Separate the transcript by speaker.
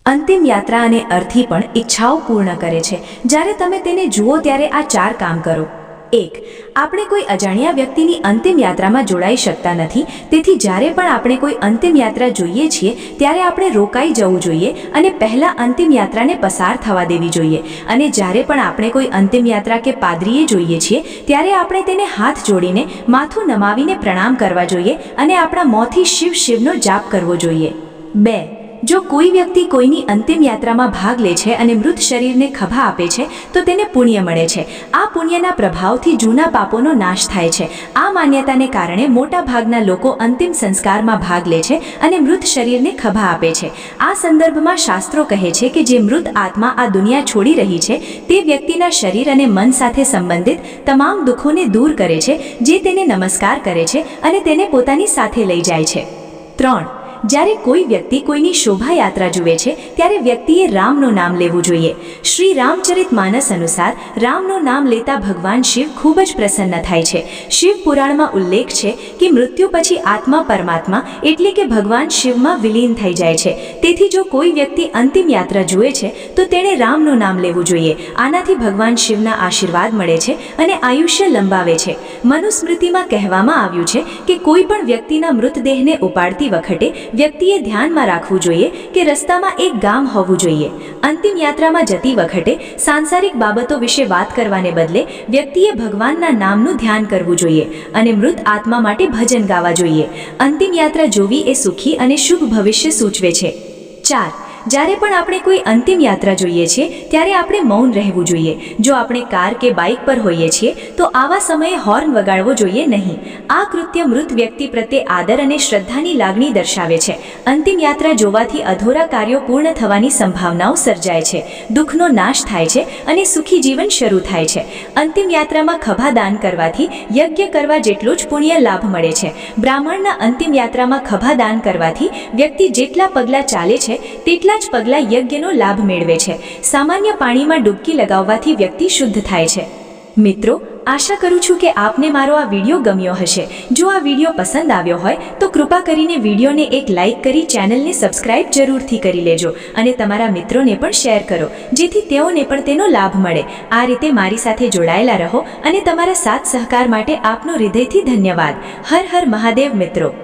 Speaker 1: અંતિમ યાત્રા અને અર્થી પણ ઈચ્છાઓ પૂર્ણ કરે છે। જ્યારે તમે તેને જુઓ ત્યારે આ 4 કામ કરો। 1. આપણે કોઈ અજાણ્યા વ્યક્તિની અંતિમ યાત્રામાં જોડાઈ શકતા નથી, તેથી જ્યારે પણ આપણે કોઈ અંતિમ યાત્રા જોઈએ છીએ ત્યારે આપણે રોકાઈ જવું જોઈએ અને પહેલાં અંતિમ યાત્રાને પસાર થવા દેવી જોઈએ। અને જ્યારે પણ આપણે કોઈ અંતિમ યાત્રા કે પાદરીએ જોઈએ છીએ ત્યારે આપણે તેને હાથ જોડીને માથું નમાવીને પ્રણામ કરવા જોઈએ અને આપણા મોંથી શિવ શિવનો જાપ કરવો જોઈએ। 2. જો કોઈ વ્યક્તિ કોઈની અંતિમ યાત્રામાં ભાગ લે છે અને મૃત શરીરને ખભા આપે છે તો તેને પુણ્ય મળે છે। આ પુણ્યના પ્રભાવથી જૂના પાપોનો નાશ થાય છે। આ માન્યતાને કારણે મોટા ભાગના લોકો અંતિમ સંસ્કારમાં ભાગ લે છે અને મૃત શરીરને ખભા આપે છે। આ સંદર્ભમાં શાસ્ત્રો કહે છે કે જે મૃત આત્મા આ દુનિયા છોડી રહી છે તે વ્યક્તિના શરીર અને મન સાથે સંબંધિત તમામ દુઃખોને દૂર કરે છે, જે તેને નમસ્કાર કરે છે અને તેને પોતાની સાથે લઈ જાય છે। 3. જ્યારે કોઈ વ્યક્તિ કોઈની શોભાયાત્રા જુએ છે ત્યારે વ્યક્તિએ રામનું નામ લેવું જોઈએ। શ્રી રામચરિતમાનસ અનુસાર રામનું નામ લેતા ભગવાન શિવ ખૂબ જ પ્રસન્ન થાય છે। શિવ પુરાણમાં ઉલ્લેખ છે કે મૃત્યુ પછી આત્મા પરમાત્મા એટલે કે ભગવાન શિવમાં વિલીન થઈ જાય છે। તેથી જો કોઈ વ્યક્તિ અંતિમ યાત્રા જુએ છે તો તેણે રામનું નામ લેવું જોઈએ। આનાથી ભગવાન શિવના આશીર્વાદ મળે છે અને આયુષ્ય લંબાવે છે। મનુસ્મૃતિમાં કહેવામાં આવ્યું છે કે કોઈ પણ વ્યક્તિના મૃતદેહને ઉપાડતી વખતે વ્યક્તિએ ધ્યાનમાં રાખવું જોઈએ કે રસ્તામાં એક ગામ હોવું જોઈએ। અંતિમ યાત્રામાં જતી વખતે સાંસારિક બાબતો વિશે વાત કરવાને બદલે વ્યક્તિએ ભગવાનના નામનું ધ્યાન કરવું જોઈએ અને મૃત આત્મા માટે ભજન ગાવા જોઈએ। અંતિમ યાત્રા જોવી એ સુખી અને શુભ ભવિષ્ય સૂચવે છે। 4. જ્યારે પણ આપણે કોઈ અંતિમ યાત્રા જોઈએ છીએ ત્યારે આપણે મૌન રહેવું જોઈએ। જો આપણે કાર કે બાઇક પર હોઈએ છીએ તો આવા સમયે હોર્ન વગાડવો જોઈએ નહીં। આ કૃત્ય મૃત વ્યક્તિ પ્રત્યે આદર અને શ્રદ્ધાની લાગણી દર્શાવે છે। અંતિમ યાત્રા જોવાથી અધૂરા કાર્યો પૂર્ણ થવાની સંભાવનાઓ સર્જાય છે, દુઃખનો નાશ થાય છે અને સુખી જીવન શરૂ થાય છે। અંતિમ યાત્રામાં ખભા દાન કરવાથી યજ્ઞ કરવા જેટલો જ પુણ્ય લાભ મળે છે। બ્રાહ્મણના અંતિમ યાત્રામાં ખભા દાન કરવાથી વ્યક્તિ જેટલા પગલાં ચાલે છે તેટલા જ પગલાં યજ્ઞનો લાભ મેળવે છે। સામાન્ય પાણીમાં ડૂબકી લગાવવાથી વ્યક્તિ શુદ્ધ થાય છે। મિત્રો, આશા કરું છું કે આપને મારો આ વિડીયો ગમ્યો હશે। જો આ વિડીયો પસંદ આવ્યો હોય તો કૃપા કરીને વિડીયોને એક લાઇક કરી ચેનલને સબસ્ક્રાઇબ જરૂરથી કરી લેજો અને તમારા મિત્રોને પણ શેર કરો, જેથી તેઓને પણ તેનો લાભ મળે। આ રીતે મારી સાથે જોડાયેલા રહો અને તમારા સાથ સહકાર માટે આપનો હૃદયથી ધન્યવાદ। હર હર મહાદેવ મિત્રો।